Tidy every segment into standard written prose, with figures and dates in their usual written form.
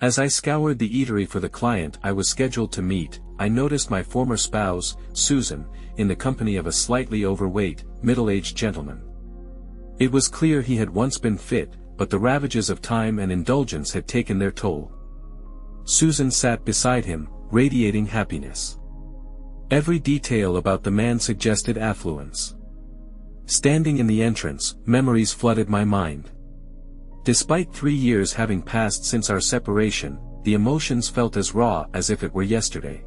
As I scoured the eatery for the client I was scheduled to meet, I noticed my former spouse, Susan, in the company of a slightly overweight, middle-aged gentleman. It was clear he had once been fit, but the ravages of time and indulgence had taken their toll. Susan sat beside him, radiating happiness. Every detail about the man suggested affluence. Standing in the entrance, memories flooded my mind. Despite 3 years having passed since our separation, the emotions felt as raw as if it were yesterday.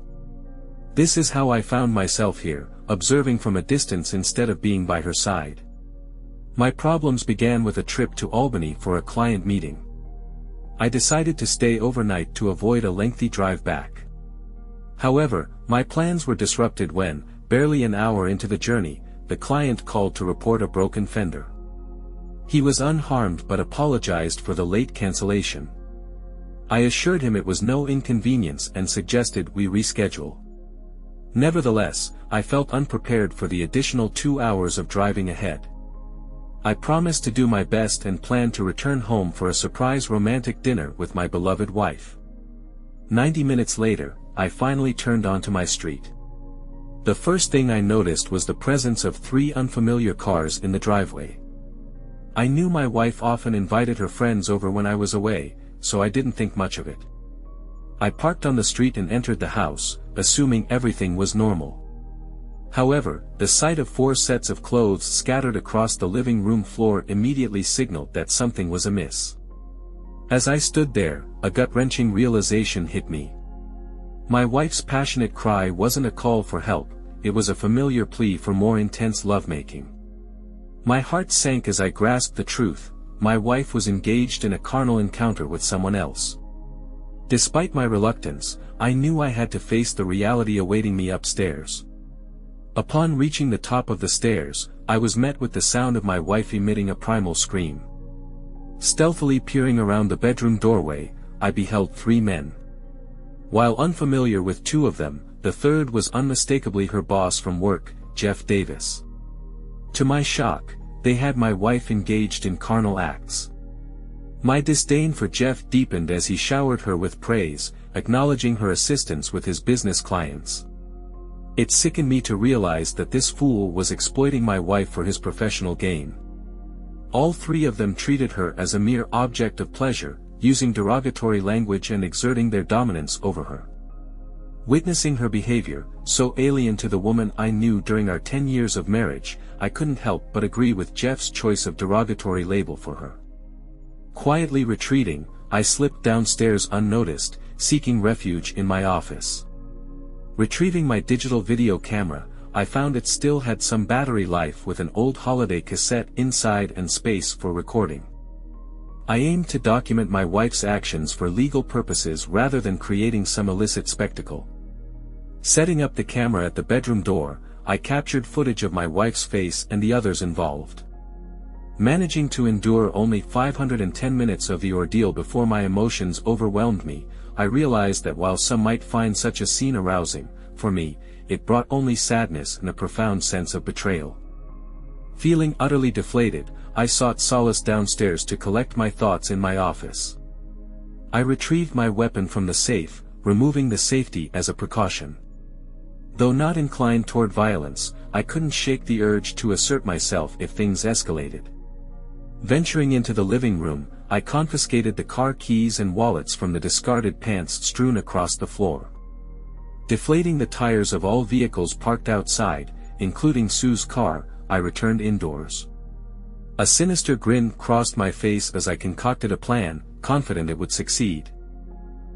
This is how I found myself here, observing from a distance instead of being by her side. My problems began with a trip to Albany for a client meeting. I decided to stay overnight to avoid a lengthy drive back. However, my plans were disrupted when, barely an hour into the journey, the client called to report a broken fender. He was unharmed but apologized for the late cancellation. I assured him it was no inconvenience and suggested we reschedule. Nevertheless, I felt unprepared for the additional 2 hours of driving ahead. I promised to do my best and planned to return home for a surprise romantic dinner with my beloved wife. 90 minutes later, I finally turned onto my street. The first thing I noticed was the presence of 3 unfamiliar cars in the driveway. I knew my wife often invited her friends over when I was away, so I didn't think much of it. I parked on the street and entered the house, assuming everything was normal. However, the sight of 4 sets of clothes scattered across the living room floor immediately signaled that something was amiss. As I stood there, a gut-wrenching realization hit me. My wife's passionate cry wasn't a call for help, it was a familiar plea for more intense lovemaking. My heart sank as I grasped the truth: my wife was engaged in a carnal encounter with someone else. Despite my reluctance, I knew I had to face the reality awaiting me upstairs. Upon reaching the top of the stairs, I was met with the sound of my wife emitting a primal scream. Stealthily peering around the bedroom doorway, I beheld 3 men. While unfamiliar with 2 of them, the third was unmistakably her boss from work, Jeff Davis. To my shock, they had my wife engaged in carnal acts. My disdain for Jeff deepened as he showered her with praise, acknowledging her assistance with his business clients. It sickened me to realize that this fool was exploiting my wife for his professional gain. All 3 of them treated her as a mere object of pleasure, using derogatory language and exerting their dominance over her. Witnessing her behavior, so alien to the woman I knew during our 10 years of marriage, I couldn't help but agree with Jeff's choice of derogatory label for her. Quietly retreating, I slipped downstairs unnoticed, seeking refuge in my office. Retrieving my digital video camera, I found it still had some battery life with an old holiday cassette inside and space for recording. I aimed to document my wife's actions for legal purposes rather than creating some illicit spectacle. Setting up the camera at the bedroom door, I captured footage of my wife's face and the others involved. Managing to endure only 510 minutes of the ordeal before my emotions overwhelmed me, I realized that while some might find such a scene arousing, for me, it brought only sadness and a profound sense of betrayal. Feeling utterly deflated, I sought solace downstairs to collect my thoughts in my office. I retrieved my weapon from the safe, removing the safety as a precaution. Though not inclined toward violence, I couldn't shake the urge to assert myself if things escalated. Venturing into the living room, I confiscated the car keys and wallets from the discarded pants strewn across the floor. Deflating the tires of all vehicles parked outside, including Sue's car, I returned indoors. A sinister grin crossed my face as I concocted a plan, confident it would succeed.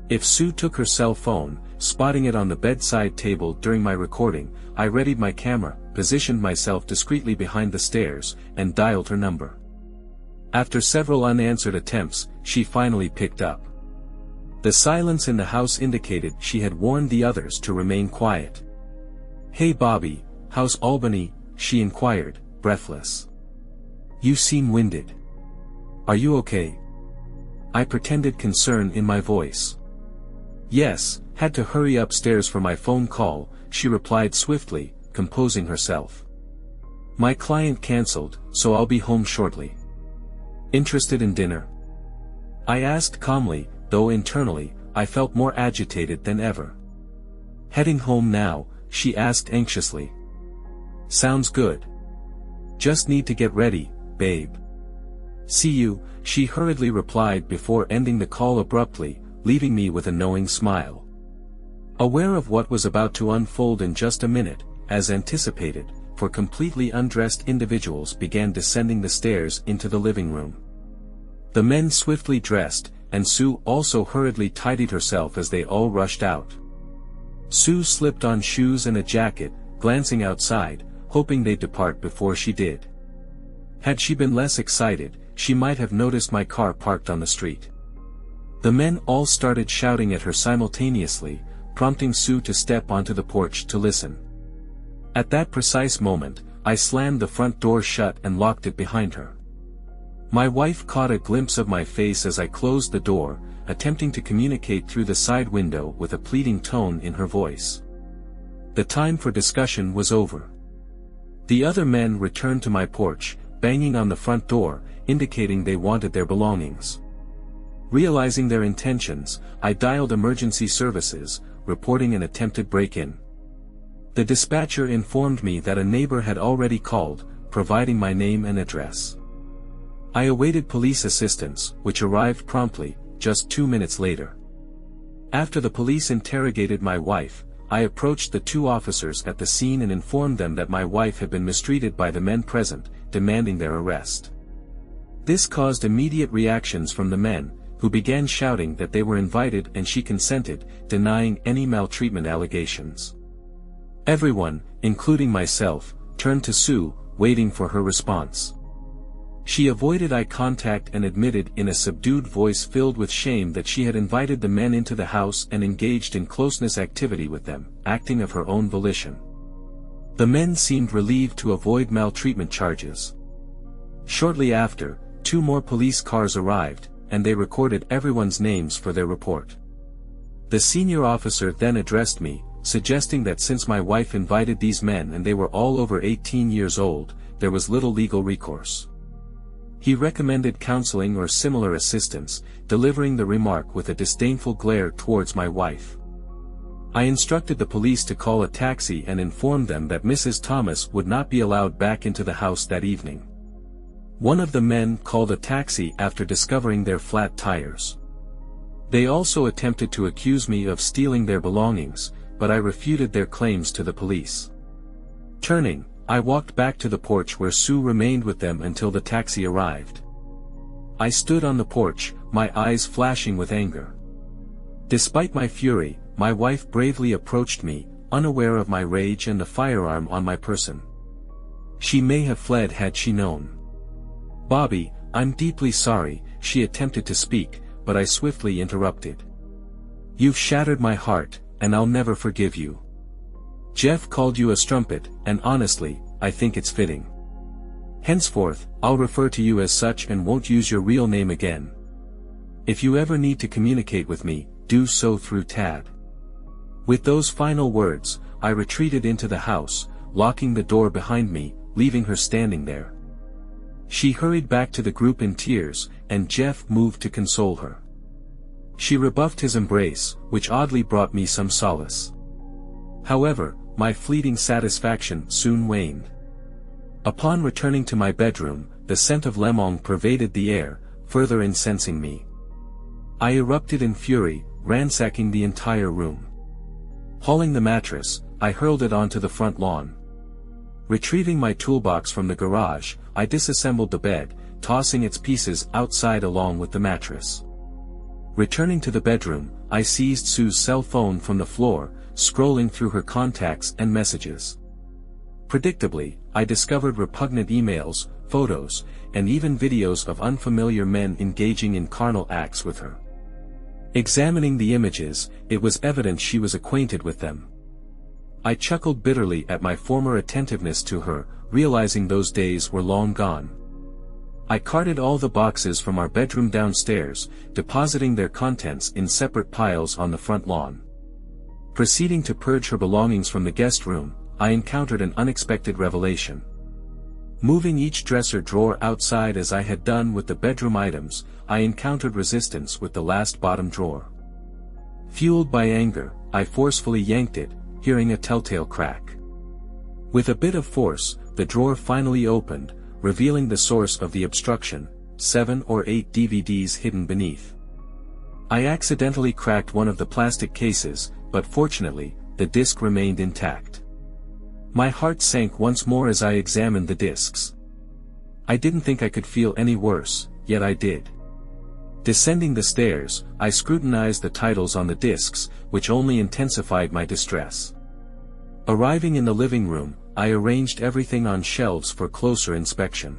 If Sue took her cell phone, spotting it on the bedside table during my recording, I readied my camera, positioned myself discreetly behind the stairs, and dialed her number. After several unanswered attempts, she finally picked up. The silence in the house indicated she had warned the others to remain quiet. "Hey Bobby, how's Albany?" she inquired, breathless. "You seem winded. Are you okay?" I pretended concern in my voice. "Yes, had to hurry upstairs for my phone call," she replied swiftly, composing herself. "My client cancelled, so I'll be home shortly. Interested in dinner?" I asked calmly, though internally, I felt more agitated than ever. "Heading home now?" she asked anxiously. "Sounds good. Just need to get ready, babe." "See you," she hurriedly replied before ending the call abruptly, leaving me with a knowing smile. Aware of what was about to unfold in just a minute, as anticipated, four completely undressed individuals began descending the stairs into the living room. The men swiftly dressed, and Sue also hurriedly tidied herself as they all rushed out. Sue slipped on shoes and a jacket, glancing outside, hoping they'd depart before she did. Had she been less excited, she might have noticed my car parked on the street. The men all started shouting at her simultaneously, prompting Sue to step onto the porch to listen. At that precise moment, I slammed the front door shut and locked it behind her. My wife caught a glimpse of my face as I closed the door, attempting to communicate through the side window with a pleading tone in her voice. The time for discussion was over. The other men returned to my porch, banging on the front door, indicating they wanted their belongings. Realizing their intentions, I dialed emergency services, reporting an attempted break-in. The dispatcher informed me that a neighbor had already called, providing my name and address. I awaited police assistance, which arrived promptly, just 2 minutes later. After the police interrogated my wife, I approached the two officers at the scene and informed them that my wife had been mistreated by the men present, demanding their arrest. This caused immediate reactions from the men, who began shouting that they were invited and she consented, denying any maltreatment allegations. Everyone, including myself, turned to Sue, waiting for her response. She avoided eye contact and admitted in a subdued voice filled with shame that she had invited the men into the house and engaged in closeness activity with them, acting of her own volition. The men seemed relieved to avoid maltreatment charges. Shortly after, 2 more police cars arrived, and they recorded everyone's names for their report. The senior officer then addressed me, suggesting that since my wife invited these men and they were all over 18 years old, there was little legal recourse. He recommended counseling or similar assistance, delivering the remark with a disdainful glare towards my wife. I instructed the police to call a taxi and informed them that Mrs. Thomas would not be allowed back into the house that evening. One of the men called a taxi after discovering their flat tires. They also attempted to accuse me of stealing their belongings, but I refuted their claims to the police. Turning, I walked back to the porch where Sue remained with them until the taxi arrived. I stood on the porch, my eyes flashing with anger. Despite my fury, my wife bravely approached me, unaware of my rage and the firearm on my person. She may have fled had she known. "Bobby, I'm deeply sorry," she attempted to speak, but I swiftly interrupted. "You've shattered my heart, and I'll never forgive you. Jeff called you a strumpet, and honestly, I think it's fitting. Henceforth, I'll refer to you as such and won't use your real name again. If you ever need to communicate with me, do so through Tad." With those final words, I retreated into the house, locking the door behind me, leaving her standing there. She hurried back to the group in tears, and Jeff moved to console her. She rebuffed his embrace, which oddly brought me some solace. However, my fleeting satisfaction soon waned. Upon returning to my bedroom, the scent of lemon pervaded the air, further incensing me. I erupted in fury, ransacking the entire room. Hauling the mattress, I hurled it onto the front lawn. Retrieving my toolbox from the garage, I disassembled the bed, tossing its pieces outside along with the mattress. Returning to the bedroom, I seized Sue's cell phone from the floor, scrolling through her contacts and messages. Predictably, I discovered repugnant emails, photos, and even videos of unfamiliar men engaging in carnal acts with her. Examining the images, it was evident she was acquainted with them. I chuckled bitterly at my former attentiveness to her, realizing those days were long gone. I carted all the boxes from our bedroom downstairs, depositing their contents in separate piles on the front lawn. Proceeding to purge her belongings from the guest room, I encountered an unexpected revelation. Moving each dresser drawer outside as I had done with the bedroom items, I encountered resistance with the last bottom drawer. Fueled by anger, I forcefully yanked it, hearing a telltale crack. With a bit of force, the drawer finally opened, revealing the source of the obstruction, 7 or 8 DVDs hidden beneath. I accidentally cracked one of the plastic cases, but fortunately, the disc remained intact. My heart sank once more as I examined the discs. I didn't think I could feel any worse, yet I did. Descending the stairs, I scrutinized the titles on the discs, which only intensified my distress. Arriving in the living room, I arranged everything on shelves for closer inspection.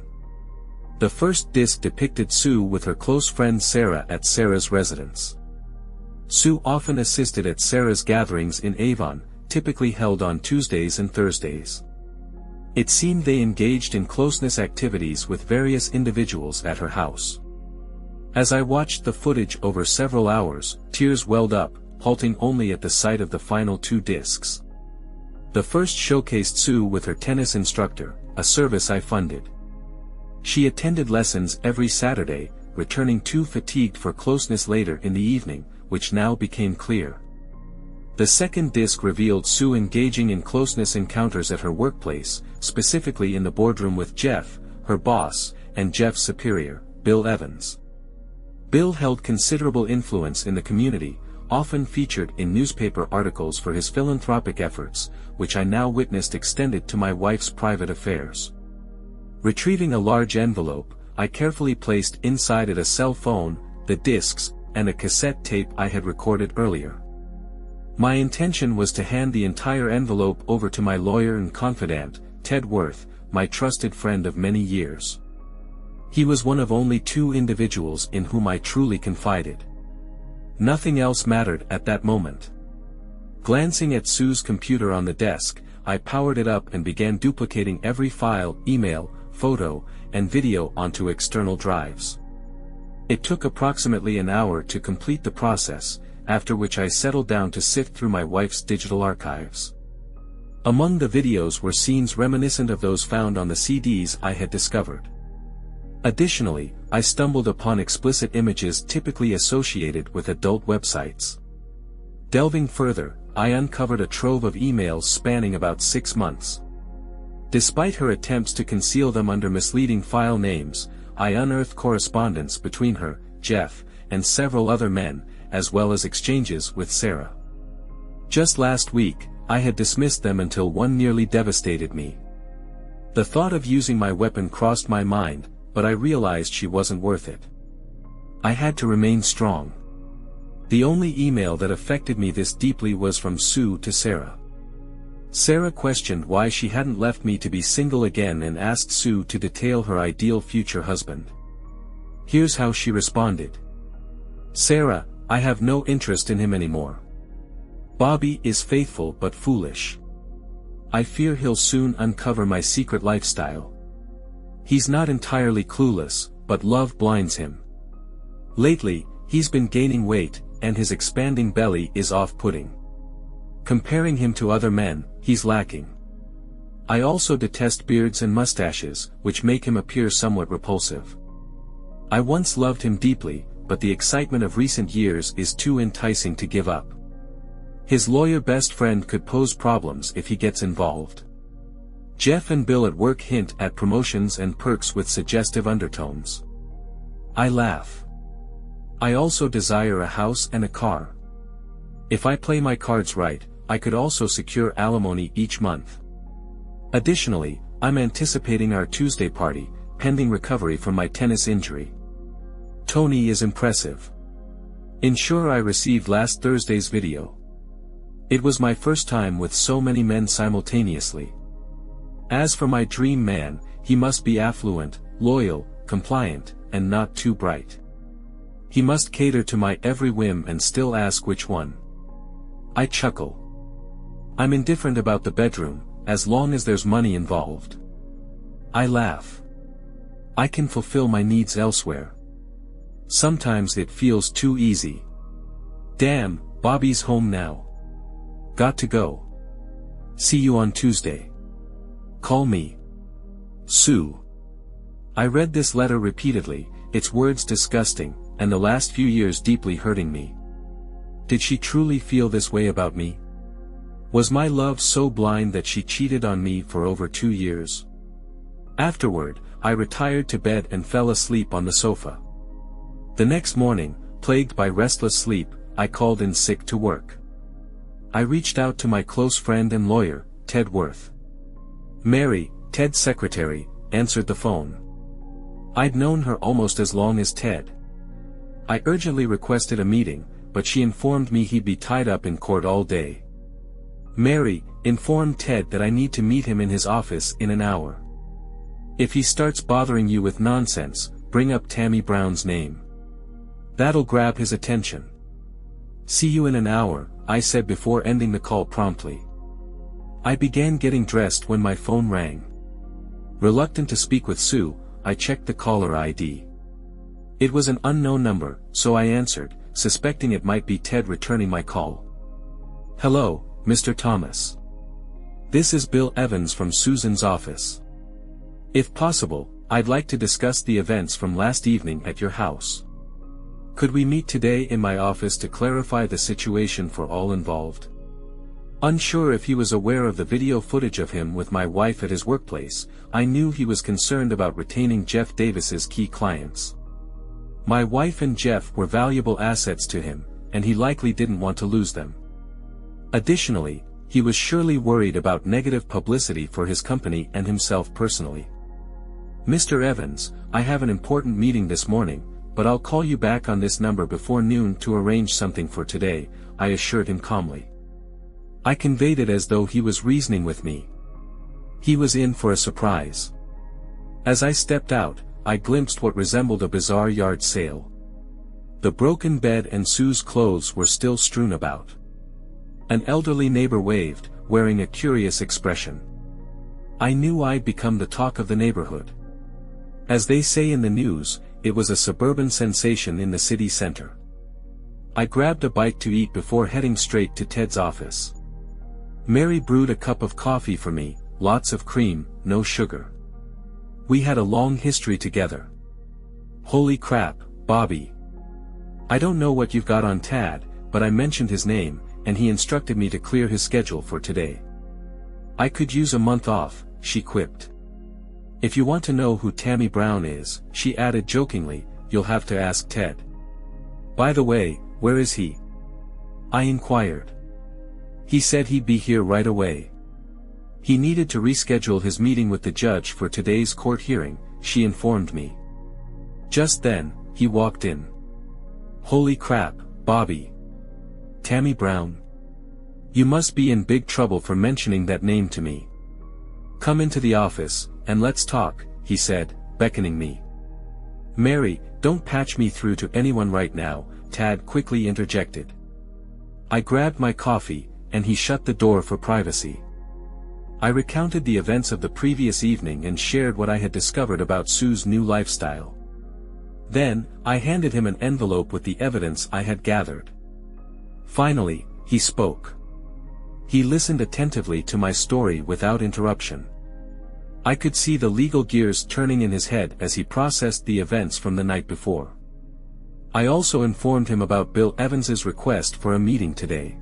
The first disc depicted Sue with her close friend Sarah at Sarah's residence. Sue often assisted at Sarah's gatherings in Avon, typically held on Tuesdays and Thursdays. It seemed they engaged in closeness activities with various individuals at her house. As I watched the footage over several hours, tears welled up, halting only at the sight of the final 2 discs. The first showcased Sue with her tennis instructor, a service I funded. She attended lessons every Saturday, returning too fatigued for closeness later in the evening, which now became clear. The second disc revealed Sue engaging in closeness encounters at her workplace, specifically in the boardroom with Jeff, her boss, and Jeff's superior, Bill Evans. Bill held considerable influence in the community, often featured in newspaper articles for his philanthropic efforts, which I now witnessed extended to my wife's private affairs. Retrieving a large envelope, I carefully placed inside it a cell phone, the discs, and a cassette tape I had recorded earlier. My intention was to hand the entire envelope over to my lawyer and confidant, Ted Worth, my trusted friend of many years. He was one of only 2 individuals in whom I truly confided. Nothing else mattered at that moment. Glancing at Sue's computer on the desk, I powered it up and began duplicating every file, email, photo, and video onto external drives. It took approximately an hour to complete the process, after which I settled down to sift through my wife's digital archives. Among the videos were scenes reminiscent of those found on the CDs I had discovered. Additionally, I stumbled upon explicit images typically associated with adult websites. Delving further, I uncovered a trove of emails spanning about 6 months. Despite her attempts to conceal them under misleading file names, I unearthed correspondence between her, Jeff, and several other men, as well as exchanges with Sarah. Just last week, I had dismissed them until one nearly devastated me. The thought of using my weapon crossed my mind, but I realized she wasn't worth it. I had to remain strong. The only email that affected me this deeply was from Sue to Sarah. Sarah questioned why she hadn't left me to be single again and asked Sue to detail her ideal future husband. Here's how she responded. Sarah, I have no interest in him anymore. Bobby is faithful but foolish. I fear he'll soon uncover my secret lifestyle. He's not entirely clueless, but love blinds him. Lately, he's been gaining weight, and his expanding belly is off-putting. Comparing him to other men, he's lacking. I also detest beards and mustaches, which make him appear somewhat repulsive. I once loved him deeply, but the excitement of recent years is too enticing to give up. His lawyer best friend could pose problems if he gets involved. Jeff and Bill at work hint at promotions and perks with suggestive undertones. I laugh. I also desire a house and a car. If I play my cards right, I could also secure alimony each month. Additionally, I'm anticipating our Tuesday party, pending recovery from my tennis injury. Tony is impressive. Ensure I received last Thursday's video. It was my first time with so many men simultaneously. As for my dream man, he must be affluent, loyal, compliant, and not too bright. He must cater to my every whim and still ask which one. I chuckle. I'm indifferent about the bedroom, as long as there's money involved. I laugh. I can fulfill my needs elsewhere. Sometimes it feels too easy. Damn, Bobby's home now. Got to go. See you on Tuesday. Call me. Sue. I read this letter repeatedly, its words disgusting, and the last few years deeply hurting me. Did she truly feel this way about me? Was my love so blind that she cheated on me for over 2 years? Afterward, I retired to bed and fell asleep on the sofa. The next morning, plagued by restless sleep, I called in sick to work. I reached out to my close friend and lawyer, Ted Worth. Mary, Ted's secretary, answered the phone. I'd known her almost as long as Ted. I urgently requested a meeting, but she informed me he'd be tied up in court all day. Mary informed Ted that I need to meet him in his office in an hour. If he starts bothering you with nonsense, bring up Tammy Brown's name. That'll grab his attention. See you in an hour, I said before ending the call promptly. I began getting dressed when my phone rang. Reluctant to speak with Sue, I checked the caller ID. It was an unknown number, so I answered, suspecting it might be Ted returning my call. Hello, Mr. Thomas. This is Bill Evans from Susan's office. If possible, I'd like to discuss the events from last evening at your house. Could we meet today in my office to clarify the situation for all involved? Unsure if he was aware of the video footage of him with my wife at his workplace, I knew he was concerned about retaining Jeff Davis's key clients. My wife and Jeff were valuable assets to him, and he likely didn't want to lose them. Additionally, he was surely worried about negative publicity for his company and himself personally. Mr. Evans, I have an important meeting this morning, but I'll call you back on this number before noon to arrange something for today, I assured him calmly. I conveyed it as though he was reasoning with me. He was in for a surprise. As I stepped out, I glimpsed what resembled a bizarre yard sale. The broken bed and Sue's clothes were still strewn about. An elderly neighbor waved, wearing a curious expression. I knew I'd become the talk of the neighborhood. As they say in the news, it was a suburban sensation in the city center. I grabbed a bite to eat before heading straight to Ted's office. Mary brewed a cup of coffee for me, lots of cream, no sugar. We had a long history together. Holy crap, Bobby. I don't know what you've got on Tad, but I mentioned his name, and he instructed me to clear his schedule for today. I could use a month off, she quipped. If you want to know who Tammy Brown is, she added jokingly, you'll have to ask Ted. By the way, where is he? I inquired. He said he'd be here right away. He needed to reschedule his meeting with the judge for today's court hearing, she informed me. Just then, he walked in. Holy crap, Bobby. Tammy Brown. You must be in big trouble for mentioning that name to me. Come into the office, and let's talk, he said, beckoning me. Mary, don't patch me through to anyone right now, Tad quickly interjected. I grabbed my coffee, and he shut the door for privacy. I recounted the events of the previous evening and shared what I had discovered about Sue's new lifestyle. Then, I handed him an envelope with the evidence I had gathered. Finally, he spoke. He listened attentively to my story without interruption. I could see the legal gears turning in his head as he processed the events from the night before. I also informed him about Bill Evans's request for a meeting today.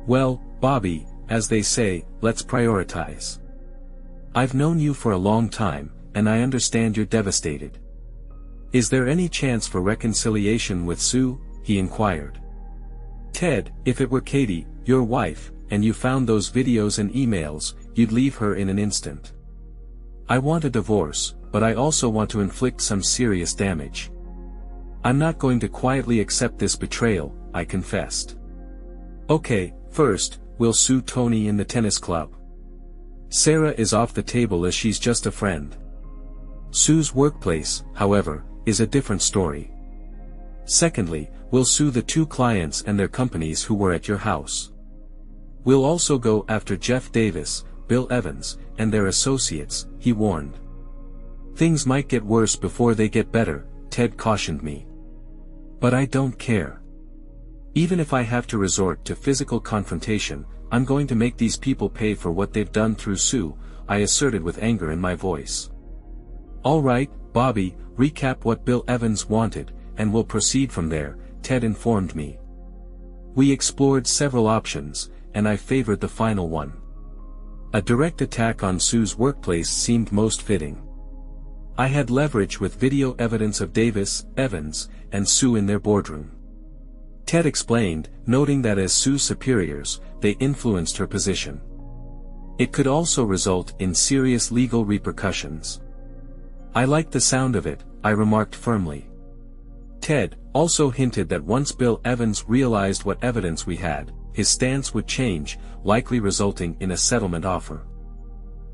Well, Bobby, as they say, let's prioritize. I've known you for a long time, and I understand you're devastated. Is there any chance for reconciliation with Sue? He inquired. Ted, if it were Katie, your wife, and you found those videos and emails, you'd leave her in an instant. I want a divorce, but I also want to inflict some serious damage. I'm not going to quietly accept this betrayal, I confessed. Okay, first, we'll sue Tony in the tennis club. Sarah is off the table as she's just a friend. Sue's workplace, however, is a different story. Secondly, we'll sue the 2 clients and their companies who were at your house. We'll also go after Jeff Davis, Bill Evans, and their associates, he warned. Things might get worse before they get better, Ted cautioned me. But I don't care. Even if I have to resort to physical confrontation, I'm going to make these people pay for what they've done through Sue, I asserted with anger in my voice. All right, Bobby, recap what Bill Evans wanted, and we'll proceed from there, Ted informed me. We explored several options, and I favored the final one. A direct attack on Sue's workplace seemed most fitting. I had leverage with video evidence of Davis, Evans, and Sue in their boardroom. Ted explained, noting that as Sue's superiors, they influenced her position. It could also result in serious legal repercussions. I liked the sound of it, I remarked firmly. Ted also hinted that once Bill Evans realized what evidence we had, his stance would change, likely resulting in a settlement offer.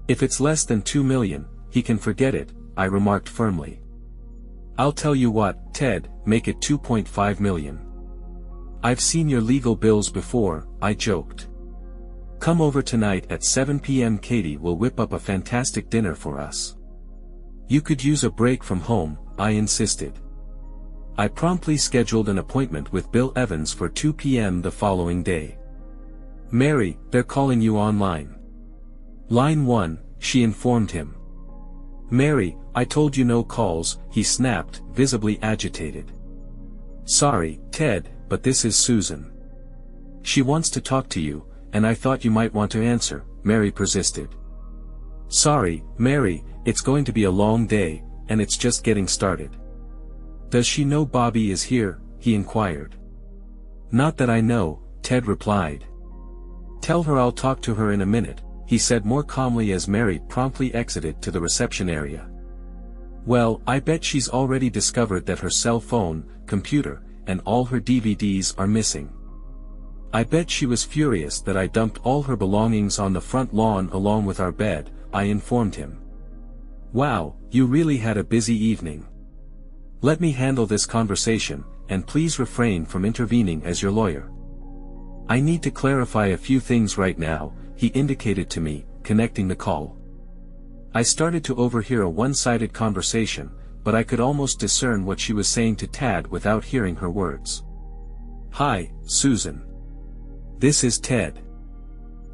If it's less than $2 million, he can forget it, I remarked firmly. I'll tell you what, Ted, make it $2.5 million. I've seen your legal bills before, I joked. Come over tonight at 7 p.m. Katie will whip up a fantastic dinner for us. You could use a break from home, I insisted. I promptly scheduled an appointment with Bill Evans for 2 p.m. the following day. Mary, they're calling you online. Line 1, she informed him. Mary, I told you no calls, he snapped, visibly agitated. Sorry, Ted, but this is Susan. She wants to talk to you, and I thought you might want to answer, Mary persisted. Sorry, Mary, it's going to be a long day, and it's just getting started. Does she know Bobby is here? He inquired. Not that I know, Ted replied. Tell her I'll talk to her in a minute, he said more calmly as Mary promptly exited to the reception area. Well, I bet she's already discovered that her cell phone, computer, and all her DVDs are missing. I bet she was furious that I dumped all her belongings on the front lawn along with our bed, I informed him. Wow, you really had a busy evening. Let me handle this conversation, and please refrain from intervening as your lawyer. I need to clarify a few things right now, he indicated to me, connecting the call. I started to overhear a one-sided conversation, but I could almost discern what she was saying to Tad without hearing her words. Hi, Susan. This is Ted.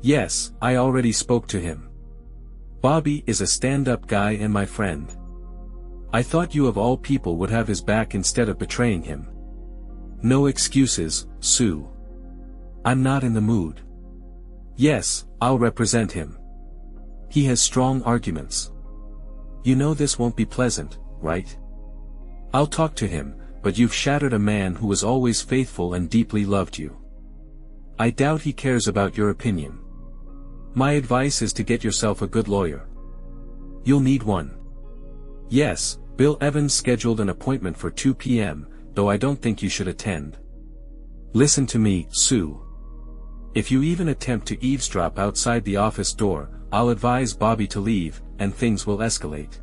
Yes, I already spoke to him. Bobby is a stand-up guy and my friend. I thought you of all people would have his back instead of betraying him. No excuses, Sue. I'm not in the mood. Yes, I'll represent him. He has strong arguments. You know this won't be pleasant, right? I'll talk to him, but you've shattered a man who was always faithful and deeply loved you. I doubt he cares about your opinion. My advice is to get yourself a good lawyer. You'll need one. Yes, Bill Evans scheduled an appointment for 2 p.m., though I don't think you should attend. Listen to me, Sue. If you even attempt to eavesdrop outside the office door, I'll advise Bobby to leave, and things will escalate.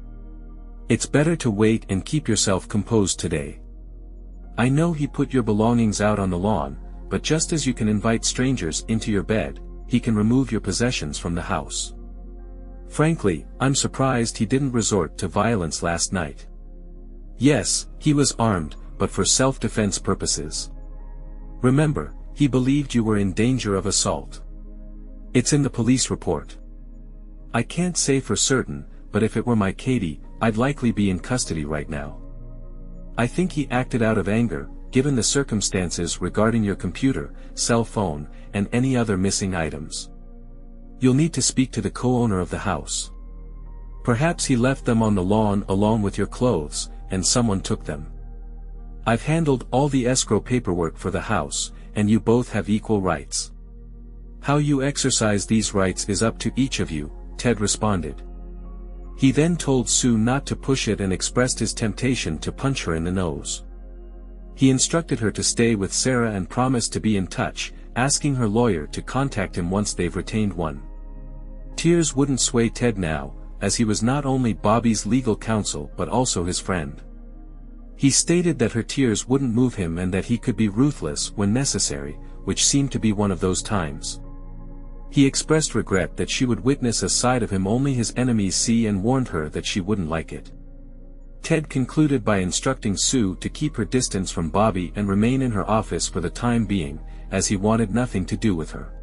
It's better to wait and keep yourself composed today. I know he put your belongings out on the lawn, but just as you can invite strangers into your bed, he can remove your possessions from the house. Frankly, I'm surprised he didn't resort to violence last night. Yes, he was armed, but for self-defense purposes. Remember, he believed you were in danger of assault. It's in the police report. I can't say for certain, but if it were my Katie, I'd likely be in custody right now. I think he acted out of anger, given the circumstances regarding your computer, cell phone, and any other missing items. You'll need to speak to the co-owner of the house. Perhaps he left them on the lawn along with your clothes, and someone took them. I've handled all the escrow paperwork for the house, and you both have equal rights. How you exercise these rights is up to each of you, Ted responded. He then told Sue not to push it and expressed his temptation to punch her in the nose. He instructed her to stay with Sarah and promised to be in touch, asking her lawyer to contact him once they've retained one. Tears wouldn't sway Ted now, as he was not only Bobby's legal counsel but also his friend. He stated that her tears wouldn't move him and that he could be ruthless when necessary, which seemed to be one of those times. He expressed regret that she would witness a side of him only his enemies see and warned her that she wouldn't like it. Ted concluded by instructing Sue to keep her distance from Bobby and remain in her office for the time being, as he wanted nothing to do with her.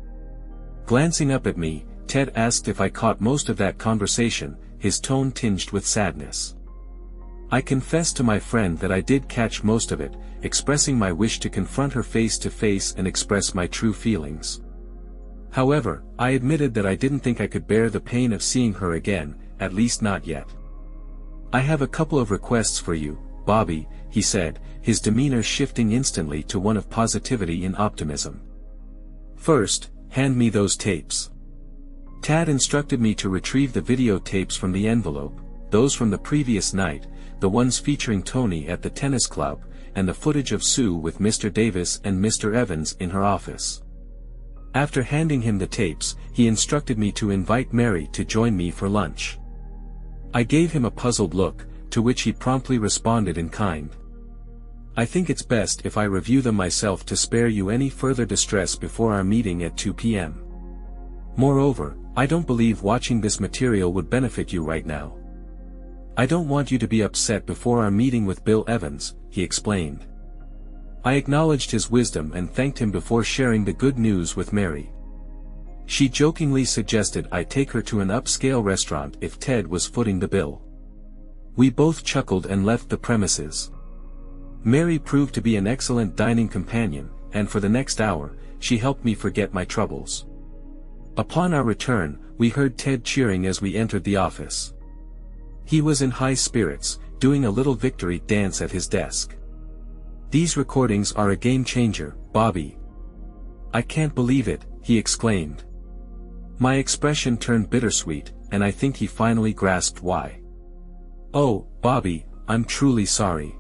Glancing up at me, Ted asked if I caught most of that conversation, his tone tinged with sadness. I confessed to my friend that I did catch most of it, expressing my wish to confront her face to face and express my true feelings. However, I admitted that I didn't think I could bear the pain of seeing her again, at least not yet. I have a couple of requests for you, Bobby, he said, his demeanor shifting instantly to one of positivity and optimism. First, hand me those tapes. Tad instructed me to retrieve the videotapes from the envelope, those from the previous night, the ones featuring Tony at the tennis club, and the footage of Sue with Mr. Davis and Mr. Evans in her office. After handing him the tapes, he instructed me to invite Mary to join me for lunch. I gave him a puzzled look, to which he promptly responded in kind. I think it's best if I review them myself to spare you any further distress before our meeting at 2 p.m. Moreover, I don't believe watching this material would benefit you right now. I don't want you to be upset before our meeting with Bill Evans, he explained. I acknowledged his wisdom and thanked him before sharing the good news with Mary. She jokingly suggested I take her to an upscale restaurant if Ted was footing the bill. We both chuckled and left the premises. Mary proved to be an excellent dining companion, and for the next hour, she helped me forget my troubles. Upon our return, we heard Ted cheering as we entered the office. He was in high spirits, doing a little victory dance at his desk. These recordings are a game changer, Bobby. I can't believe it, he exclaimed. My expression turned bittersweet, and I think he finally grasped why. Oh, Bobby, I'm truly sorry.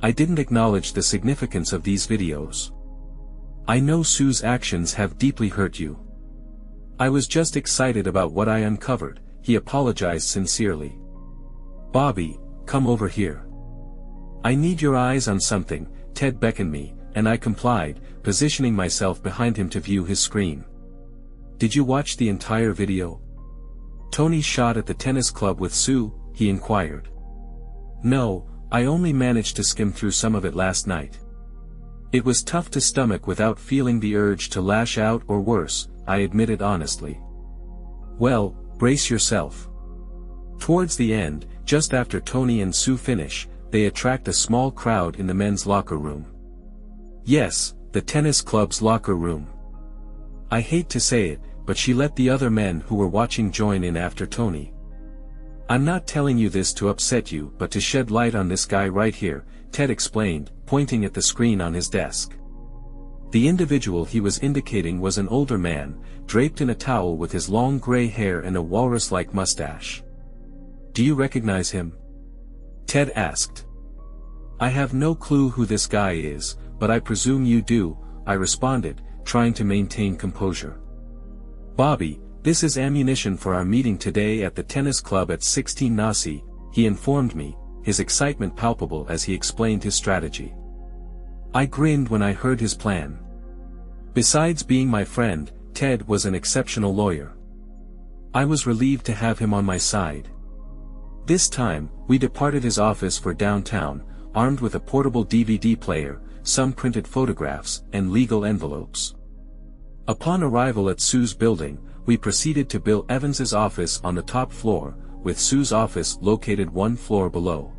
I didn't acknowledge the significance of these videos. I know Sue's actions have deeply hurt you. I was just excited about what I uncovered, he apologized sincerely. Bobby, come over here. I need your eyes on something, Ted beckoned me, and I complied, positioning myself behind him to view his screen. Did you watch the entire video? Tony shot at the tennis club with Sue, he inquired. No, I only managed to skim through some of it last night. It was tough to stomach without feeling the urge to lash out or worse, I admitted honestly. Well, brace yourself. Towards the end, just after Tony and Sue finish, they attract a small crowd in the men's locker room. Yes, the tennis club's locker room. I hate to say it, but she let the other men who were watching join in after Tony. I'm not telling you this to upset you but to shed light on this guy right here, Ted explained, pointing at the screen on his desk. The individual he was indicating was an older man, draped in a towel with his long gray hair and a walrus-like mustache. Do you recognize him? Ted asked. I have no clue who this guy is, but I presume you do, I responded, trying to maintain composure. Bobby, this is ammunition for our meeting today at the tennis club at 16 Nasi, he informed me, his excitement palpable as he explained his strategy. I grinned when I heard his plan. Besides being my friend, Ted was an exceptional lawyer. I was relieved to have him on my side. This time, we departed his office for downtown, armed with a portable DVD player, some printed photographs, and legal envelopes. Upon arrival at Sue's building, we proceeded to Bill Evans's office on the top floor, with Sue's office located one floor below.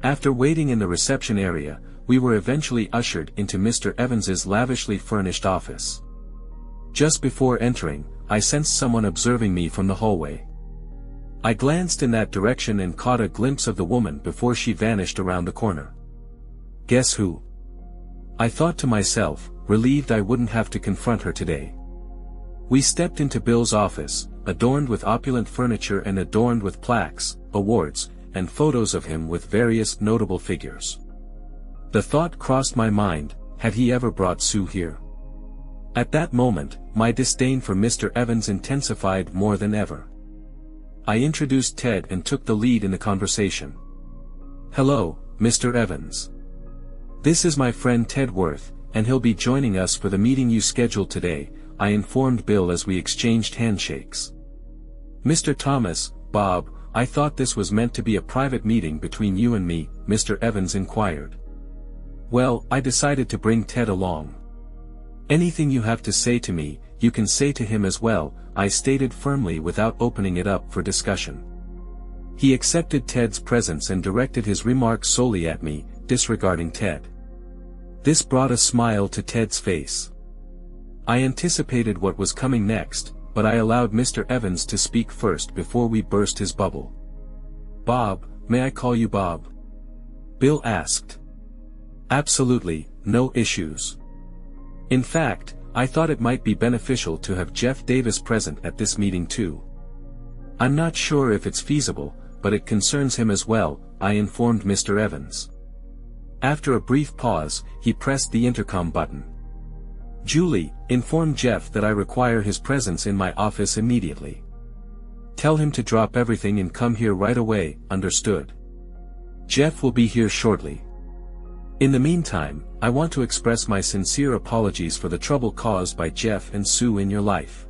After waiting in the reception area, we were eventually ushered into Mr. Evans's lavishly furnished office. Just before entering, I sensed someone observing me from the hallway. I glanced in that direction and caught a glimpse of the woman before she vanished around the corner. Guess who? I thought to myself, relieved I wouldn't have to confront her today. We stepped into Bill's office, adorned with opulent furniture and adorned with plaques, awards, and photos of him with various notable figures. The thought crossed my mind, had he ever brought Sue here? At that moment, my disdain for Mr. Evans intensified more than ever. I introduced Ted and took the lead in the conversation. Hello, Mr. Evans. This is my friend Ted Worth, and he'll be joining us for the meeting you scheduled today, I informed Bill as we exchanged handshakes. Mr. Thomas, Bob, I thought this was meant to be a private meeting between you and me, Mr. Evans inquired. Well, I decided to bring Ted along. Anything you have to say to me, you can say to him as well, I stated firmly without opening it up for discussion. He accepted Ted's presence and directed his remarks solely at me, disregarding Ted. This brought a smile to Ted's face. I anticipated what was coming next, but I allowed Mr. Evans to speak first before we burst his bubble. "Bob, may I call you Bob?" Bill asked. "Absolutely, no issues. In fact, I thought it might be beneficial to have Jeff Davis present at this meeting too. I'm not sure if it's feasible, but it concerns him as well," I informed Mr. Evans. After a brief pause, he pressed the intercom button. "Julie, inform Jeff that I require his presence in my office immediately. Tell him to drop everything and come here right away, understood? Jeff will be here shortly. In the meantime, I want to express my sincere apologies for the trouble caused by Jeff and Sue in your life.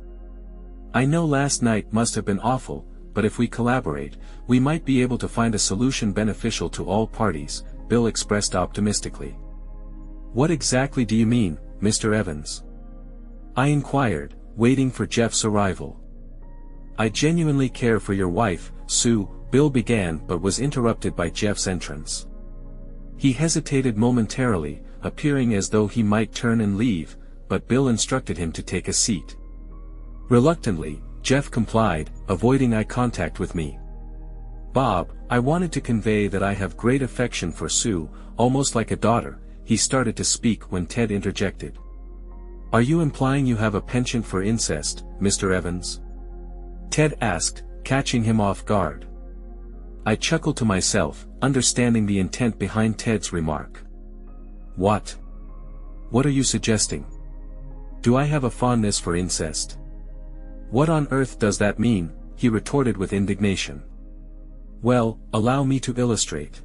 I know last night must have been awful, but if we collaborate, we might be able to find a solution beneficial to all parties," Bill expressed optimistically. "What exactly do you mean, Mr. Evans?" I inquired, waiting for Jeff's arrival. "I genuinely care for your wife, Sue," Bill began but was interrupted by Jeff's entrance. He hesitated momentarily, appearing as though he might turn and leave, but Bill instructed him to take a seat. Reluctantly, Jeff complied, avoiding eye contact with me. "Bob, I wanted to convey that I have great affection for Sue, almost like a daughter," he started to speak when Ted interjected. "Are you implying you have a penchant for incest, Mr. Evans?" Ted asked, catching him off guard. I chuckled to myself, understanding the intent behind Ted's remark. "What? What are you suggesting? Do I have a fondness for incest? What on earth does that mean?" he retorted with indignation. "Well, allow me to illustrate.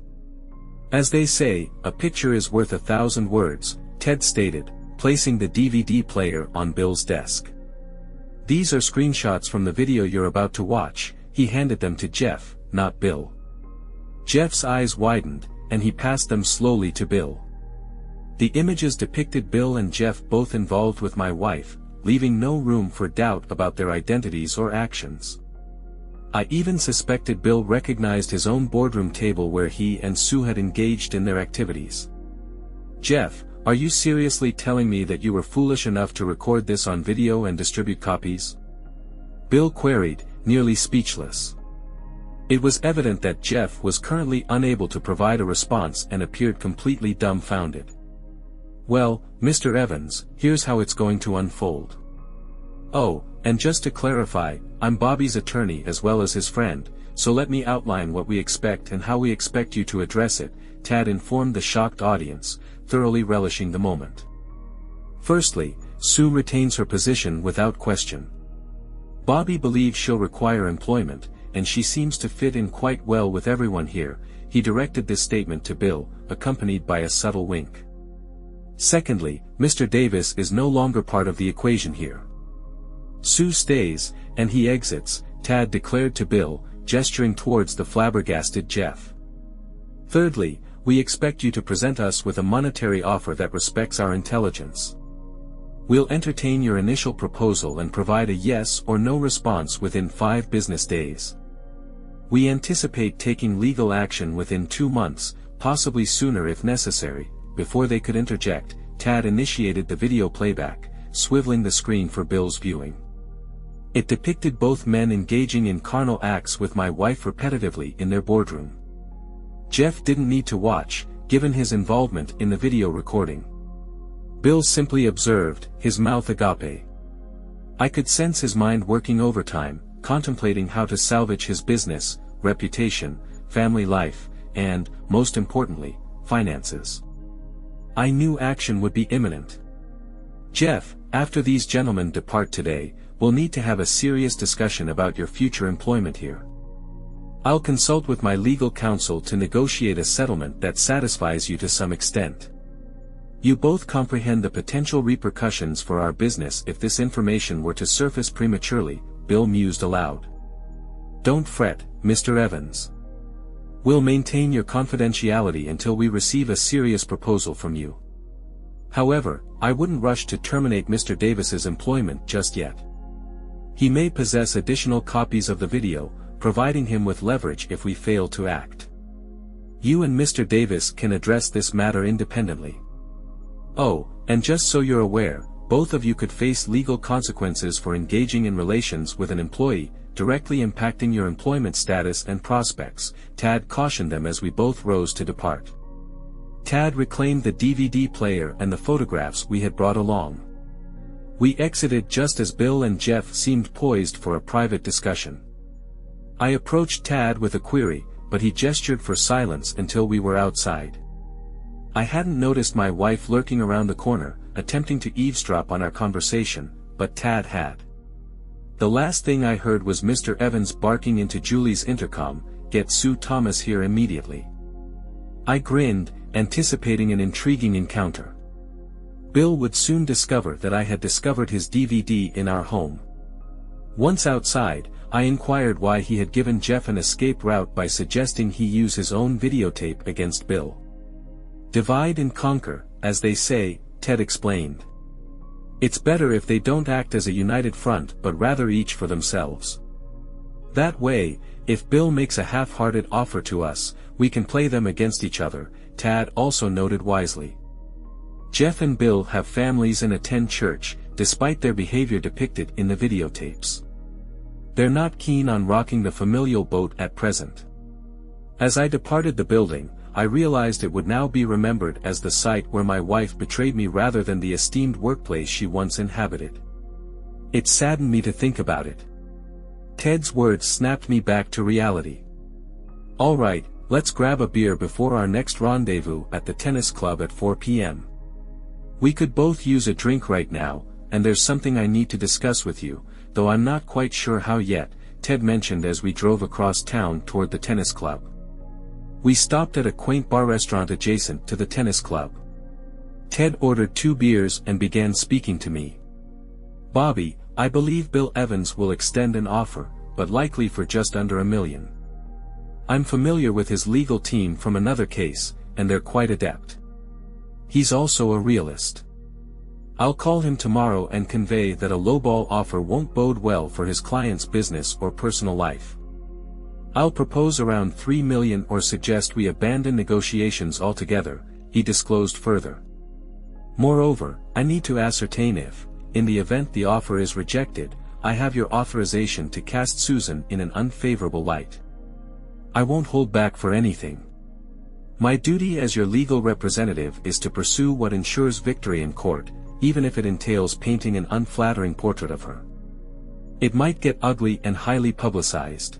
As they say, a picture is worth 1,000 words, Ted stated, placing the DVD player on Bill's desk. "These are screenshots from the video you're about to watch," he handed them to Jeff, not Bill. Jeff's eyes widened, and he passed them slowly to Bill. The images depicted Bill and Jeff both involved with my wife, leaving no room for doubt about their identities or actions. I even suspected Bill recognized his own boardroom table where he and Sue had engaged in their activities. "Jeff, are you seriously telling me that you were foolish enough to record this on video and distribute copies?" Bill queried, nearly speechless. It was evident that Jeff was currently unable to provide a response and appeared completely dumbfounded. "Well, Mr. Evans, here's how it's going to unfold. Oh, and just to clarify, I'm Bobby's attorney as well as his friend, so let me outline what we expect and how we expect you to address it," Tad informed the shocked audience, thoroughly relishing the moment. "Firstly, Sue retains her position without question. Bobby believes she'll require employment, and she seems to fit in quite well with everyone here," he directed this statement to Bill, accompanied by a subtle wink. "Secondly, Mr. Davis is no longer part of the equation here. Sue stays, and he exits," Tad declared to Bill, gesturing towards the flabbergasted Jeff. "Thirdly, we expect you to present us with a monetary offer that respects our intelligence. We'll entertain your initial proposal and provide a yes or no response within 5 business days. We anticipate taking legal action within 2 months, possibly sooner if necessary." Before they could interject, Tad initiated the video playback, swiveling the screen for Bill's viewing. It depicted both men engaging in carnal acts with my wife repetitively in their boardroom. Jeff didn't need to watch, given his involvement in the video recording. Bill simply observed, his mouth agape. I could sense his mind working overtime, contemplating how to salvage his business, reputation, family life, and, most importantly, finances. I knew action would be imminent. "Jeff, after these gentlemen depart today, we'll need to have a serious discussion about your future employment here. I'll consult with my legal counsel to negotiate a settlement that satisfies you to some extent. You both comprehend the potential repercussions for our business if this information were to surface prematurely," Bill mused aloud. "Don't fret, Mr. Evans. We'll maintain your confidentiality until we receive a serious proposal from you. However, I wouldn't rush to terminate Mr. Davis's employment just yet. He may possess additional copies of the video, providing him with leverage if we fail to act. You and Mr. Davis can address this matter independently. Oh, and just so you're aware, both of you could face legal consequences for engaging in relations with an employee, directly impacting your employment status and prospects, Tad cautioned them as we both rose to depart. Tad reclaimed the DVD player and the photographs we had brought along. We exited just as Bill and Jeff seemed poised for a private discussion. I approached Tad with a query, but he gestured for silence until we were outside. I hadn't noticed my wife lurking around the corner, attempting to eavesdrop on our conversation, but Tad had. The last thing I heard was Mr. Evans barking into Julie's intercom, "Get Sue Thomas here immediately." I grinned, anticipating an intriguing encounter. Bill would soon discover that I had discovered his DVD in our home. Once outside, I inquired why he had given Jeff an escape route by suggesting he use his own videotape against Bill. Divide and conquer, as they say, Ted explained. It's better if they don't act as a united front but rather each for themselves. That way, if Bill makes a half-hearted offer to us, we can play them against each other, Tad also noted wisely. Jeff and Bill have families and attend church, despite their behavior depicted in the videotapes. They're not keen on rocking the familial boat at present. As I departed the building, I realized it would now be remembered as the site where my wife betrayed me rather than the esteemed workplace she once inhabited. It saddened me to think about it. Ted's words snapped me back to reality. All right, let's grab a beer before our next rendezvous at the tennis club at 4 p.m. We could both use a drink right now, and there's something I need to discuss with you, though I'm not quite sure how yet, Ted mentioned as we drove across town toward the tennis club. We stopped at a quaint bar restaurant adjacent to the tennis club. Ted ordered 2 beers and began speaking to me. "Bobby, I believe Bill Evans will extend an offer, but likely for just under $1 million. I'm familiar with his legal team from another case, and they're quite adept. He's also a realist. I'll call him tomorrow and convey that a lowball offer won't bode well for his client's business or personal life. I'll propose around $3 million or suggest we abandon negotiations altogether," he disclosed further. "Moreover, I need to ascertain if, in the event the offer is rejected, I have your authorization to cast Susan in an unfavorable light. I won't hold back for anything. My duty as your legal representative is to pursue what ensures victory in court, even if it entails painting an unflattering portrait of her. It might get ugly and highly publicized.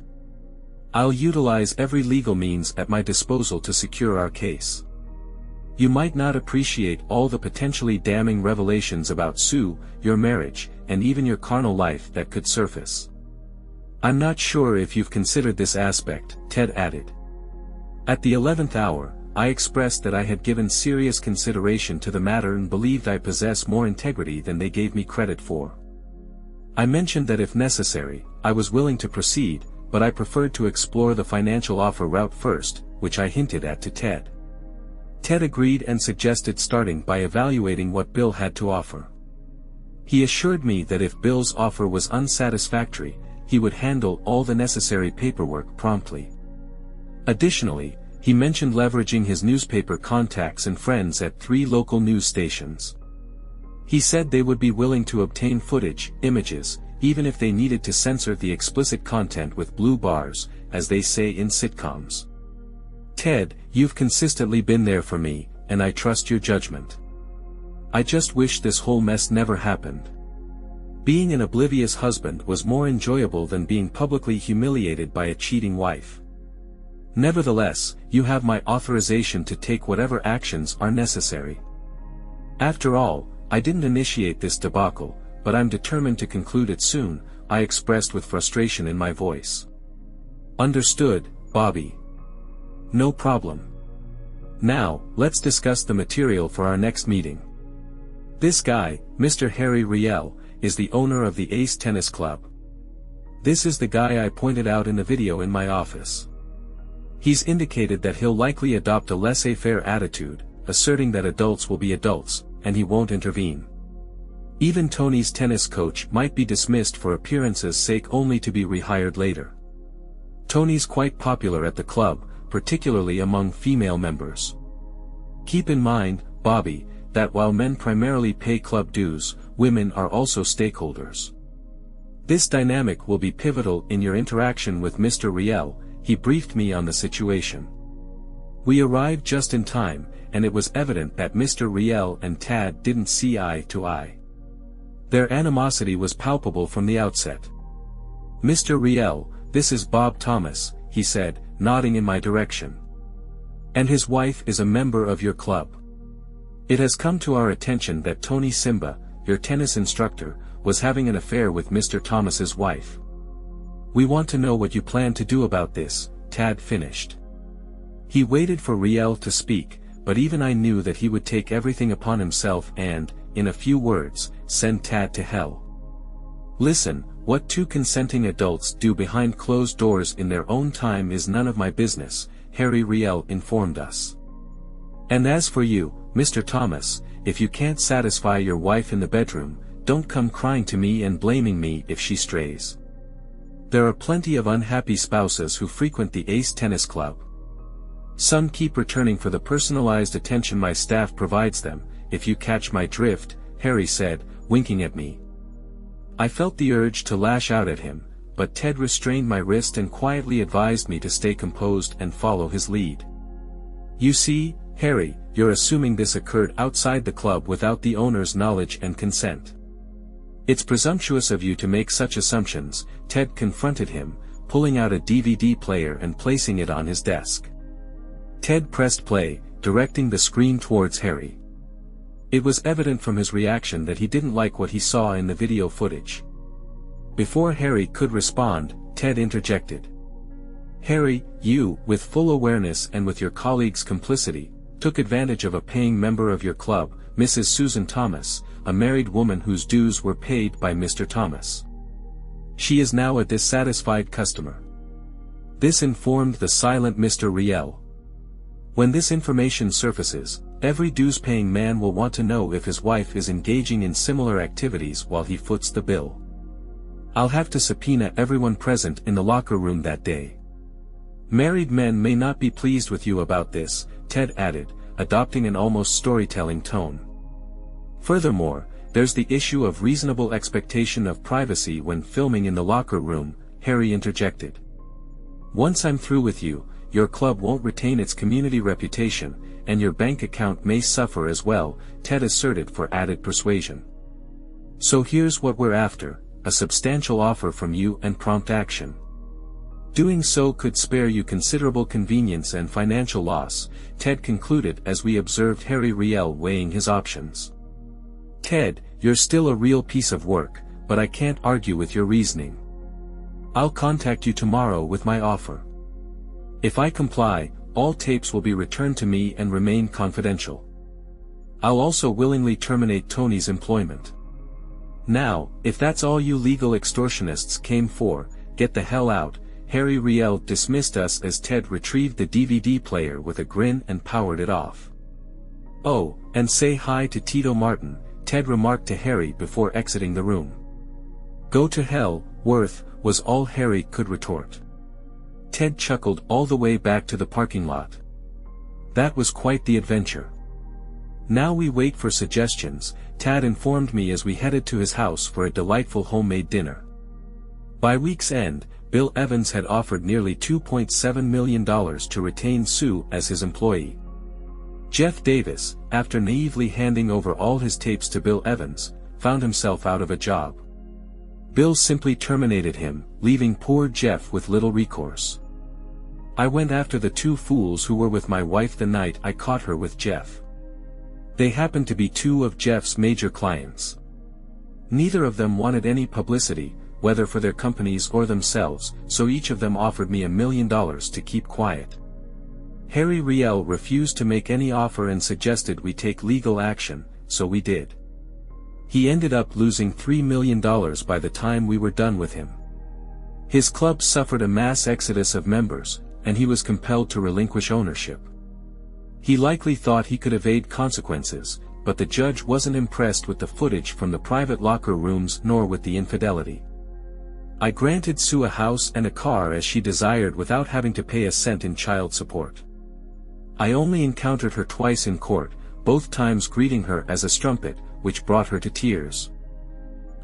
I'll utilize every legal means at my disposal to secure our case. You might not appreciate all the potentially damning revelations about Sue, your marriage, and even your carnal life that could surface. I'm not sure if you've considered this aspect," Ted added. At the 11th hour, I expressed that I had given serious consideration to the matter and believed I possess more integrity than they gave me credit for. I mentioned that if necessary, I was willing to proceed, but I preferred to explore the financial offer route first, which I hinted at to Ted. Ted agreed and suggested starting by evaluating what Bill had to offer. He assured me that if Bill's offer was unsatisfactory, he would handle all the necessary paperwork promptly. Additionally, he mentioned leveraging his newspaper contacts and friends at 3 local news stations. He said they would be willing to obtain footage, images, even if they needed to censor the explicit content with blue bars, as they say in sitcoms. "Ted, you've consistently been there for me, and I trust your judgment. I just wish this whole mess never happened. Being an oblivious husband was more enjoyable than being publicly humiliated by a cheating wife. Nevertheless, you have my authorization to take whatever actions are necessary. After all, I didn't initiate this debacle, but I'm determined to conclude it soon," I expressed with frustration in my voice. "Understood, Bobby. No problem. Now, let's discuss the material for our next meeting. This guy, Mr. Harry Riel, is the owner of the Ace Tennis Club. This is the guy I pointed out in the video in my office. He's indicated that he'll likely adopt a laissez-faire attitude, asserting that adults will be adults, and he won't intervene. Even Tony's tennis coach might be dismissed for appearance's sake only to be rehired later. Tony's quite popular at the club, particularly among female members. Keep in mind, Bobby, that while men primarily pay club dues, women are also stakeholders. This dynamic will be pivotal in your interaction with Mr. Riel. He briefed me on the situation. We arrived just in time, and it was evident that Mr. Riel and Tad didn't see eye to eye. Their animosity was palpable from the outset. "Mr. Riel, this is Bob Thomas," he said, nodding in my direction. "And his wife is a member of your club. It has come to our attention that Tony Simba, your tennis instructor, was having an affair with Mr. Thomas's wife. We want to know what you plan to do about this," Tad finished. He waited for Riel to speak, but even I knew that he would take everything upon himself and, in a few words, send Tad to hell. "Listen, what two consenting adults do behind closed doors in their own time is none of my business," Harry Riel informed us. "And as for you, Mr. Thomas, if you can't satisfy your wife in the bedroom, don't come crying to me and blaming me if she strays. There are plenty of unhappy spouses who frequent the Ace Tennis Club. Some keep returning for the personalized attention my staff provides them, if you catch my drift," Harry said, winking at me. I felt the urge to lash out at him, but Ted restrained my wrist and quietly advised me to stay composed and follow his lead. "You see, Harry, you're assuming this occurred outside the club without the owner's knowledge and consent. It's presumptuous of you to make such assumptions," Ted confronted him, pulling out a DVD player and placing it on his desk. Ted pressed play, directing the screen towards Harry. It was evident from his reaction that he didn't like what he saw in the video footage. Before Harry could respond, Ted interjected. "Harry, you, with full awareness and with your colleague's complicity, took advantage of a paying member of your club, Mrs. Susan Thomas, a married woman whose dues were paid by Mr. Thomas. She is now a dissatisfied customer." This informed the silent Mr. Riel. When this information surfaces, every dues-paying man will want to know if his wife is engaging in similar activities while he foots the bill. "I'll have to subpoena everyone present in the locker room that day. Married men may not be pleased with you about this," Ted added, adopting an almost storytelling tone. "Furthermore, there's the issue of reasonable expectation of privacy when filming in the locker room," Harry interjected. "Once I'm through with you, your club won't retain its community reputation, and your bank account may suffer as well," Ted asserted for added persuasion. "So here's what we're after, a substantial offer from you and prompt action. Doing so could spare you considerable convenience and financial loss," Ted concluded as we observed Harry Riel weighing his options. "Ted, you're still a real piece of work, but I can't argue with your reasoning. I'll contact you tomorrow with my offer. If I comply, all tapes will be returned to me and remain confidential. I'll also willingly terminate Tony's employment. Now, if that's all you legal extortionists came for, get the hell out." Harry Riel dismissed us as Ted retrieved the DVD player with a grin and powered it off. "Oh, and say hi to Tito Martin," Ted remarked to Harry before exiting the room. "Go to hell, Worth," was all Harry could retort. Ted chuckled all the way back to the parking lot. That was quite the adventure. "Now we wait for suggestions," Tad informed me as we headed to his house for a delightful homemade dinner. By week's end, Bill Evans had offered nearly $2.7 million to retain Sue as his employee. Jeff Davis, after naively handing over all his tapes to Bill Evans, found himself out of a job. Bill simply terminated him, leaving poor Jeff with little recourse. I went after the two fools who were with my wife the night I caught her with Jeff. They happened to be two of Jeff's major clients. Neither of them wanted any publicity, whether for their companies or themselves, so each of them offered me $1 million to keep quiet. Harry Riel refused to make any offer and suggested we take legal action, so we did. He ended up losing $3 million by the time we were done with him. His club suffered a mass exodus of members, and he was compelled to relinquish ownership. He likely thought he could evade consequences, but the judge wasn't impressed with the footage from the private locker rooms nor with the infidelity. I granted Sue a house and a car as she desired without having to pay a cent in child support. I only encountered her twice in court, both times greeting her as a strumpet, which brought her to tears.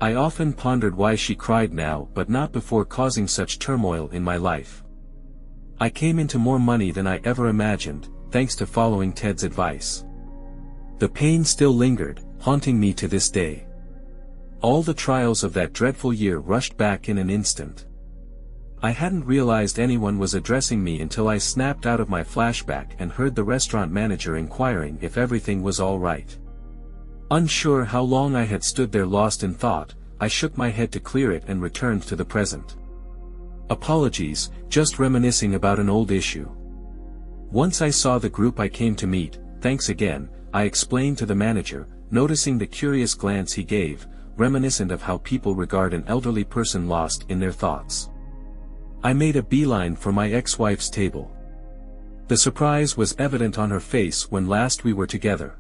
I often pondered why she cried now but not before causing such turmoil in my life. I came into more money than I ever imagined, thanks to following Ted's advice. The pain still lingered, haunting me to this day. All the trials of that dreadful year rushed back in an instant. I hadn't realized anyone was addressing me until I snapped out of my flashback and heard the restaurant manager inquiring if everything was all right. Unsure how long I had stood there lost in thought, I shook my head to clear it and returned to the present. Apologies, just reminiscing about an old issue. Once I saw the group I came to meet, thanks again, I explained to the manager, noticing the curious glance he gave, reminiscent of how people regard an elderly person lost in their thoughts. I made a beeline for my ex-wife's table. The surprise was evident on her face when last we were together.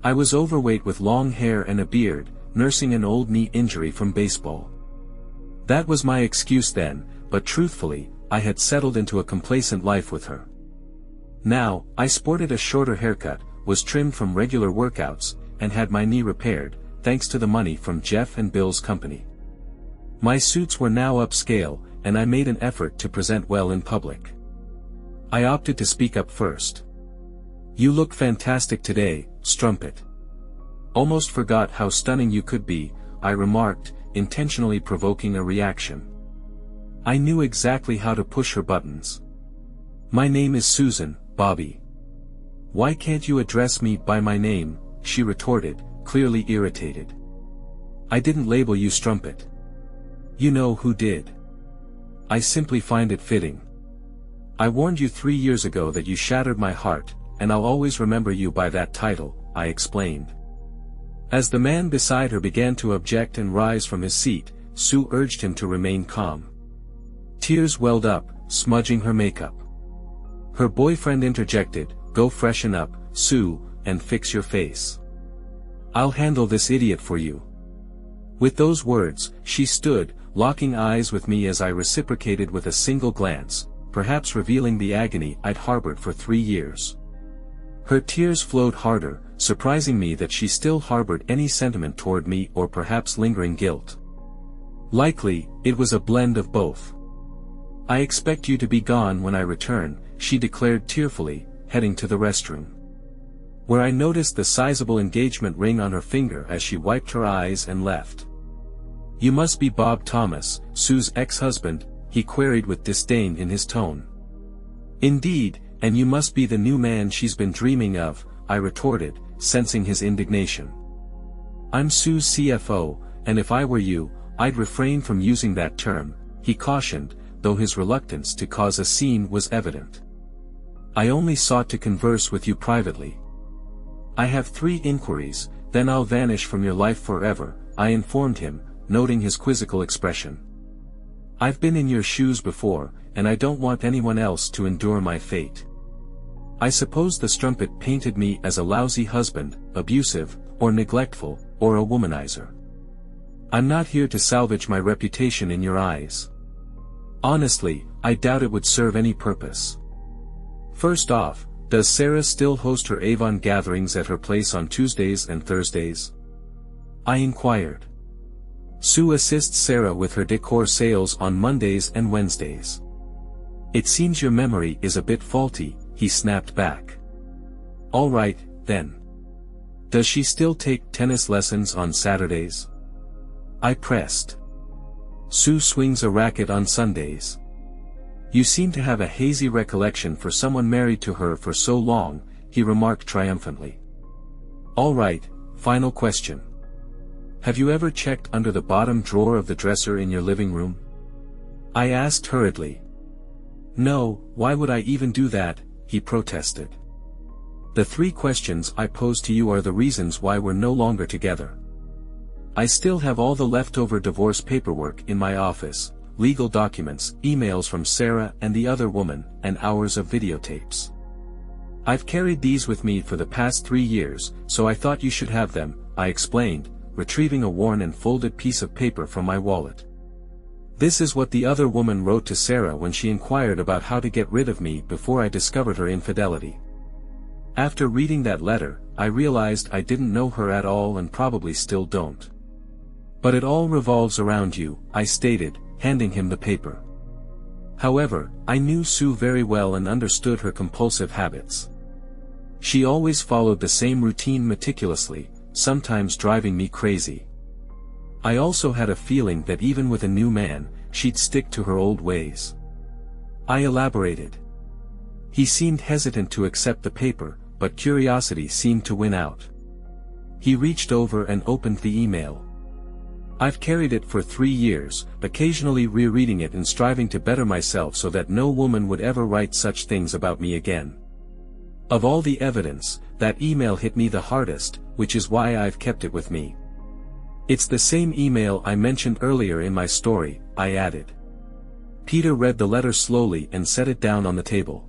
I was overweight with long hair and a beard, nursing an old knee injury from baseball. That was my excuse then, but truthfully, I had settled into a complacent life with her. Now, I sported a shorter haircut, was trimmed from regular workouts, and had my knee repaired, thanks to the money from Jeff and Bill's company. My suits were now upscale, and I made an effort to present well in public. I opted to speak up first. "You look fantastic today, strumpet. Almost forgot how stunning you could be," I remarked, intentionally provoking a reaction. I knew exactly how to push her buttons. "My name is Susan, Bobby." "Why can't you address me by my name?" she retorted, clearly irritated. "I didn't label you strumpet." "You know who did." "I simply find it fitting. I warned you 3 years ago that you shattered my heart, and I'll always remember you by that title," I explained. As the man beside her began to object and rise from his seat, Sue urged him to remain calm. Tears welled up, smudging her makeup. Her boyfriend interjected, "Go freshen up, Sue, and fix your face. I'll handle this idiot for you." With those words, she stood, locking eyes with me as I reciprocated with a single glance, perhaps revealing the agony I'd harbored for 3 years. Her tears flowed harder, surprising me that she still harbored any sentiment toward me or perhaps lingering guilt. Likely, it was a blend of both. "I expect you to be gone when I return," she declared tearfully, heading to the restroom, where I noticed the sizable engagement ring on her finger as she wiped her eyes and left. "You must be Bob Thomas, Sue's ex-husband," he queried with disdain in his tone. "Indeed, and you must be the new man she's been dreaming of," I retorted, sensing his indignation. "I'm Sue's CFO, and if I were you, I'd refrain from using that term," he cautioned, though his reluctance to cause a scene was evident. "I only sought to converse with you privately. I have 3 inquiries, then I'll vanish from your life forever," I informed him, noting his quizzical expression. "I've been in your shoes before, and I don't want anyone else to endure my fate." I suppose the strumpet painted me as a lousy husband, abusive, or neglectful, or a womanizer. "I'm not here to salvage my reputation in your eyes. Honestly, I doubt it would serve any purpose. First off, does Sarah still host her Avon gatherings at her place on Tuesdays and Thursdays?" I inquired. "Sue assists Sarah with her decor sales on Mondays and Wednesdays." "It seems your memory is a bit faulty," he snapped back. "All right, then. Does she still take tennis lessons on Saturdays?" I pressed. "Sue swings a racket on Sundays." "You seem to have a hazy recollection for someone married to her for so long," he remarked triumphantly. "All right, final question. Have you ever checked under the bottom drawer of the dresser in your living room?" I asked hurriedly. "No, why would I even do that?" he protested. "The 3 questions I pose to you are the reasons why we're no longer together. I still have all the leftover divorce paperwork in my office, legal documents, emails from Sarah and the other woman, and hours of videotapes. I've carried these with me for the past 3 years, so I thought you should have them," I explained, retrieving a worn and folded piece of paper from my wallet. This is what the other woman wrote to Sarah when she inquired about how to get rid of me before I discovered her infidelity. After reading that letter, I realized I didn't know her at all and probably still don't. But it all revolves around you, I stated, handing him the paper. However, I knew Sue very well and understood her compulsive habits. She always followed the same routine meticulously, sometimes driving me crazy. I also had a feeling that even with a new man, she'd stick to her old ways. I elaborated. He seemed hesitant to accept the paper, but curiosity seemed to win out. He reached over and opened the email. I've carried it for 3 years, occasionally rereading it and striving to better myself so that no woman would ever write such things about me again. Of all the evidence, that email hit me the hardest, which is why I've kept it with me. It's the same email I mentioned earlier in my story, I added. Peter read the letter slowly and set it down on the table.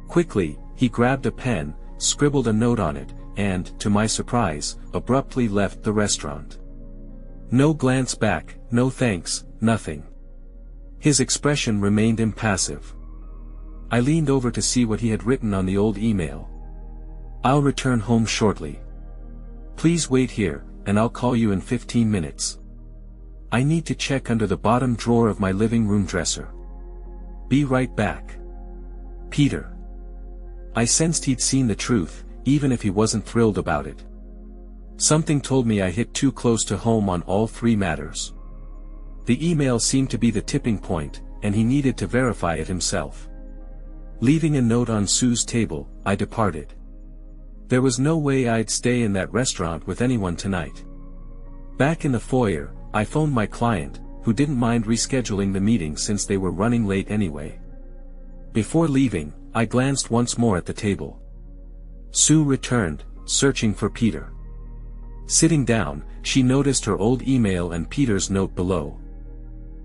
Quickly, he grabbed a pen, scribbled a note on it, and, to my surprise, abruptly left the restaurant. No glance back, no thanks, nothing. His expression remained impassive. I leaned over to see what he had written on the old email. I'll return home shortly. Please wait here, and I'll call you in 15 minutes. I need to check under the bottom drawer of my living room dresser. Be right back. Peter. I sensed he'd seen the truth, even if he wasn't thrilled about it. Something told me I hit too close to home on all 3 matters. The email seemed to be the tipping point, and he needed to verify it himself. Leaving a note on Sue's table, I departed. There was no way I'd stay in that restaurant with anyone tonight. Back in the foyer, I phoned my client, who didn't mind rescheduling the meeting since they were running late anyway. Before leaving, I glanced once more at the table. Sue returned, searching for Peter. Sitting down, she noticed her old email and Peter's note below.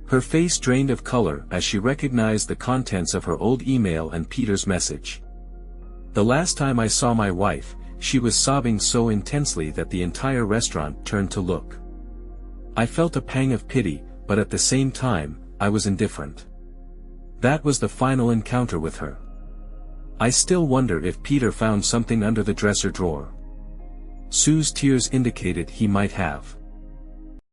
Her face drained of color as she recognized the contents of her old email and Peter's message. The last time I saw my wife, she was sobbing so intensely that the entire restaurant turned to look. I felt a pang of pity, but at the same time, I was indifferent. That was the final encounter with her. I still wonder if Peter found something under the dresser drawer. Sue's tears indicated he might have.